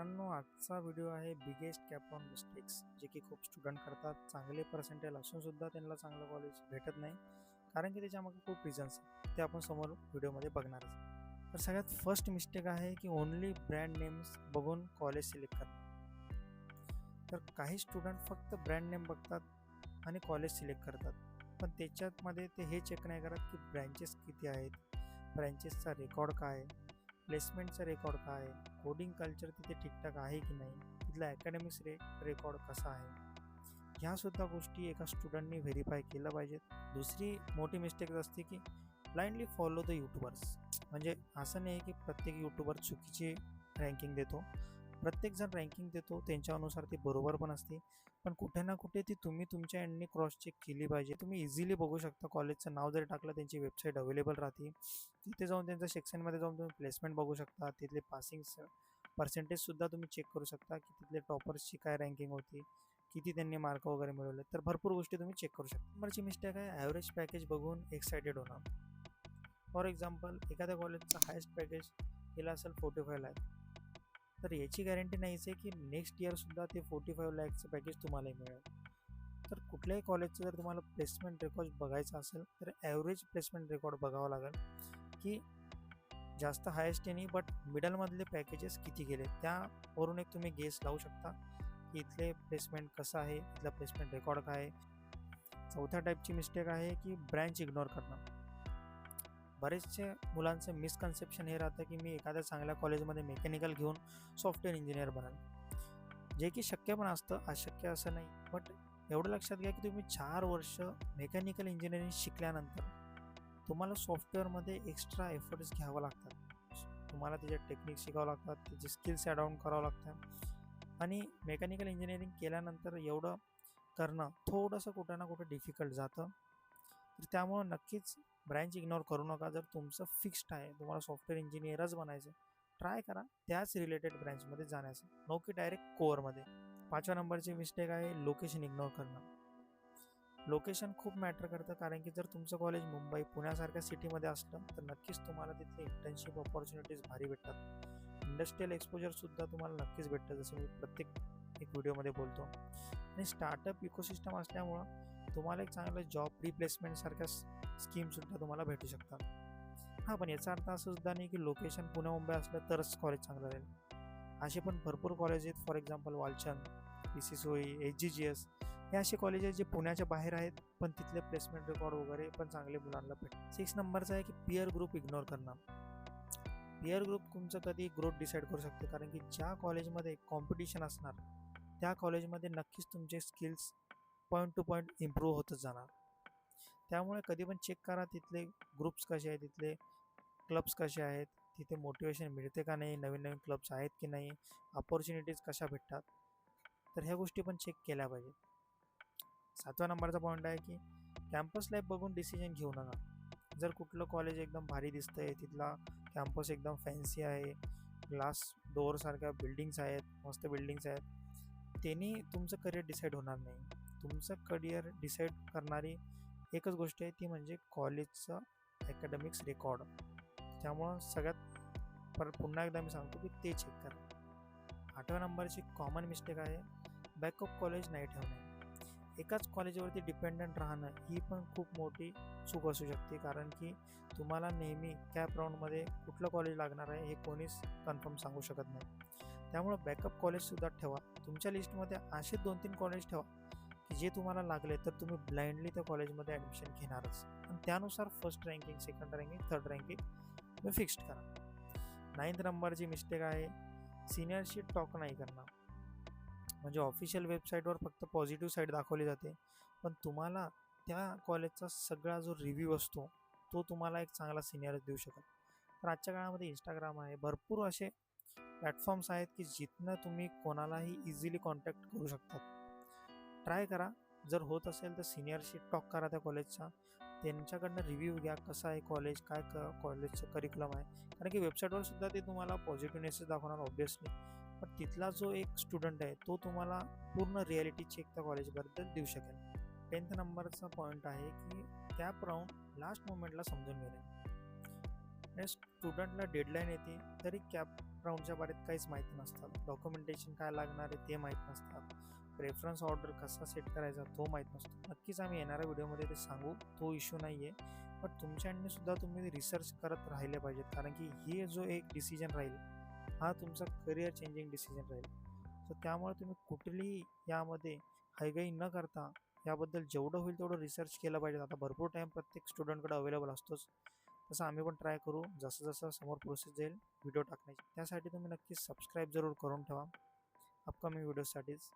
मित्रांनो, आजचा व्हिडिओ आहे बिगेस्ट कॅप ऑन मिस्टेक्स, जे की खूप स्टुडंट करतात. चांगले पर्सेंटेज असून सुद्धा त्यांना चांगलं कॉलेज भेटत नाही, कारण की त्याच्यामागे खूप रिझन्स आहेत. ते आपण समोर व्हिडिओमध्ये बघणारच. तर सगळ्यात फर्स्ट मिस्टेक आहे की ओनली ब्रँड नेम्स बघून कॉलेज सिलेक्ट करणं. तर काही स्टुडंट फक्त ब्रँड नेम बघतात आणि कॉलेज सिलेक्ट करतात, पण त्याच्यामध्ये ते हे चेक नाही करत की ब्रँचेस किती आहेत, ब्रँचेसचा रेकॉर्ड काय आहे, प्लेसमेंटचा रेकॉर्ड काय आहे, कोडिंग कल्चर तिथे ठीकठाक आहे की नाही, तिथला अकॅडमिक्स रेकॉर्ड कसा आहे. ह्यासुद्धा गोष्टी एका स्टुडंटनी व्हेरीफाय केलं पाहिजेत. दुसरी मोठी मिस्टेक असते की ब्लाइंडली फॉलो द यूट्यूबर्स. म्हणजे असं नाही की प्रत्येक यूट्यूबर चुकीची रँकिंग देतो. प्रत्येकजण रँकिंग देतो त्यांच्यानुसार ती बरोबर पण असते, पण कुठे ना कुठे ती तुम्ही तुमच्या एंडनी क्रॉस चेक केली पाहिजे. तुम्ही इझिली बघू शकता, कॉलेजचं नाव जरी टाकलं त्यांची वेबसाईट अवेलेबल राहते. तिथे जाऊन त्यांच्या सेक्शनमध्ये जाऊन तुम्ही प्लेसमेंट बघू शकता. तिथले पासिंग पर्सेंटेजसुद्धा तुम्ही चेक करू शकता की तिथले टॉपर्सची काय रँकिंग होती, किती त्यांनी मार्क वगैरे मिळवले. तर भरपूर गोष्टी तुम्ही चेक करू शकता. नंबरची मिस्टेक आहे ॲव्हरेज पॅकेज बघून एक्सायटेड होणं. फॉर एक्झाम्पल, एखाद्या कॉलेजचं हायेस्ट पॅकेज केलं असेल 45 लाख, तर याची गॅरंटी नाहीच आहे की नेक्स्ट इयरसुद्धा ते 45 लॅकचं पॅकेज तुम्हालाही मिळेल. तर कुठल्याही कॉलेजचं जर तुम्हाला प्लेसमेंट रेकॉर्ड बघायचं असेल तर ॲव्हरेज प्लेसमेंट रेकॉर्ड बघावं लागेल की जास्त हायेस्ट नाही, बट मिडलमधले पॅकेजेस किती गेले, त्यावरून एक तुम्ही गेस लावू शकता की इथले प्लेसमेंट कसं आहे, इथला प्लेसमेंट रेकॉर्ड काय आहे. चौथ्या टाईपची मिस्टेक आहे की ब्रँच इग्नोर करणं. बरेचसे मुलांचं मिसकन्सेप्शन हे राहतं की मी एखाद्या चांगल्या कॉलेजमध्ये मेकॅनिकल घेऊन सॉफ्टवेअर इंजिनियर बनेल, जे की शक्य पण असतं, अशक्य असं नाही. बट एवढं लक्षात घ्या की तुम्ही 4 वर्ष मेकॅनिकल इंजिनिअरिंग शिकल्यानंतर तुम्हाला सॉफ्टवेअरमध्ये एक्स्ट्रा एफर्ट्स घ्यावं लागतात. तुम्हाला त्याचे टेक्निक शिकावं लागतात, त्याचे स्किल्स ॲड ऑन करावं लागतात. आणि मेकॅनिकल इंजिनिअरिंग केल्यानंतर एवढं करणं थोडंसं कुठं ना कुठं डिफिकल्ट जातं. तर त्यामुळं नक्कीच ब्रँच इग्नोर करू नका. जर तुमचं फिक्स्ड आहे, तुम्हाला सॉफ्टवेअर इंजिनियरच बनायचं, ट्राय करा त्याच रिलेटेड ब्रँचमध्ये जाण्याचं, नो की डायरेक्ट कोअरमध्ये. 5व्या नंबरची मिस्टेक आहे लोकेशन इग्नोर करणं. लोकेशन खूप मॅटर करतं, कारण की जर तुमचं कॉलेज मुंबई पुण्यासारख्या सिटीमध्ये असलं तर नक्कीच तुम्हाला तिथले इंटर्नशिप ऑपॉर्च्युनिटीज भारी भेटतात. इंडस्ट्रियल एक्सपोजरसुद्धा तुम्हाला नक्कीच भेटतं, जसं मी प्रत्येक एक व्हिडिओमध्ये बोलतो. आणि स्टार्टअप इकोसिस्टम असल्यामुळं तुम्हाला एक चांगलं जॉब रिप्लेसमेंटसारख्या स्कीमसुद्धा तुम्हाला भेटू शकतात. हां, पण याचा अर्थ असं सुद्धा नाही की लोकेशन पुणे मुंबई असलं तरच कॉलेज चांगलं राहील. असे पण भरपूर कॉलेज आहेत. For example Walchand, PCSOE, HGGS हे असे कॉलेज आहेत जे पुण्याच्या बाहेर आहेत, पण तिथले प्लेसमेंट रेकॉर्ड वगैरे पण चांगले मुलांना भेटतात. 6 नंबरचा आहे की पिअर ग्रुप इग्नोर करणं. पिअर ग्रुप तुमचं कधी ग्रोथ डिसाईड करू शकते, कारण की ज्या कॉलेजमध्ये कॉम्पिटिशन असणार त्या कॉलेजमध्ये नक्कीच तुमचे skills point two point improve होतच जाणार. त्यामुळे कधी पण चेक करा तिथले ग्रुप्स कसे आहेत, तिथले क्लब्स कसे आहेत, तिथे मोटिवेशन मिळते का नाही, नवीन नवीन क्लब्स आहेत की नाही, अपॉर्च्युनिटीज कशा भेटतात. तर ह्या गोष्टी पण चेक केल्या पाहिजेत. 7व्या नंबरचा पॉईंट आहे की कॅम्पस लाईफ बघून डिसिजन घेऊ नका. जर कुठलं कॉलेज एकदम भारी दिसतंय, तिथला कॅम्पस एकदम फॅन्सी आहे, ग्लास डोअरसारख्या बिल्डिंग्स आहेत, मस्त बिल्डिंग्स आहेत, त्यांनी तुमचं करिअर डिसाईड होणार नाही. तुमचं करिअर डिसाईड करणारी एकच गोष्ट आहे, ती म्हणजे कॉलेजचं अकॅडमिक्स रेकॉर्ड. त्यामुळं सगळ्यात पुन्हा एकदा मी सांगतो की ते चेक करा. 8व्या नंबरची कॉमन मिस्टेक आहे बॅकअप कॉलेज नाही ठेवणे. एकाच कॉलेजवरती डिपेंडंट राहणं ही पण खूप मोठी चूक असू शकते, कारण की तुम्हाला नेहमी कॅप राऊंडमध्ये कुठलं कॉलेज लागणार आहे हे कोणीच कन्फर्म सांगू शकत नाही. त्यामुळं बॅकअप कॉलेजसुद्धा ठेवा. तुमच्या लिस्टमध्ये असे 2-3 कॉलेज ठेवा की जे तुम्हाला लागले तर तुम्ही ब्लाइंडली त्या कॉलेजमध्ये ॲडमिशन घेणारच, आणि त्यानुसार first ranking, second ranking, third ranking तुम्ही फिक्स्ड करा. 9th नंबरची मिस्टेक आहे सिनियरशी टॉक नाही करणं. म्हणजे ऑफिशियल वेबसाईटवर फक्त पॉझिटिव्ह साईड दाखवली जाते, पण तुम्हाला त्या कॉलेजचा सगळा जो रिव्ह्यू असतो तो तुम्हाला एक चांगला सिनियरच देऊ शकेल. तर आजच्या काळामध्ये इंस्टाग्राम आहे, भरपूर असे प्लॅटफॉर्म्स आहेत की जिथनं तुम्ही कोणालाही इझिली कॉन्टॅक्ट करू शकतात. ट्राय करा, जर होत असेल तर सिनियरशी टॉक करा त्या कॉलेजचा, त्यांच्याकडनं रिव्ह्यू घ्या, कसं आहे कॉलेज, काय कॉलेजचं करिक्युलम आहे. कारण की वेबसाईटवर सुद्धा ते तुम्हाला पॉझिटिव्हनेसच दाखवणार ऑब्व्हियसली, पण तिथला जो एक स्टुडंट आहे तो तुम्हाला पूर्ण रिॲलिटी चेक त्या कॉलेजबद्दल देऊ शकेल. 10th नंबरचा पॉईंट आहे की कॅप राऊंड लास्ट मोमेंटला समजून घेणे. स्टुडंटला डेडलाईन येते तरी कॅप राऊंडच्या बाबतीत काहीच माहिती नसतात, डॉक्युमेंटेशन काय लागणार आहे ते माहीत नसतात, रेफरन्स ऑर्डर कसा सेट करायचा तो माहीत नसतो. नक्कीच आम्ही येणाऱ्या व्हिडिओमध्ये ते सांगू, तो इश्यू नाही आहे. बट तुमच्याकडनं सुद्धा तुम्ही रिसर्च करत राहिले पाहिजेत, कारण की हे जो एक डिसिजन राहील हा तुमचा करिअर चेंजिंग डिसिजन राहील. सो त्यामुळे तुम्ही कुठलीही यामध्ये हयगई न करता याबद्दल जेवढं होईल तेवढं रिसर्च केलं पाहिजे. आता भरपूर टाईम प्रत्येक स्टुडंटकडे अवेलेबल असतोच, तसं आम्ही पण ट्राय करू जसं जसं समोर प्रोसेस जाईल व्हिडिओ टाकण्याची. त्यासाठी तुम्ही नक्कीच सबस्क्राईब जरूर करून ठेवा अपकमिंग व्हिडिओसाठीच.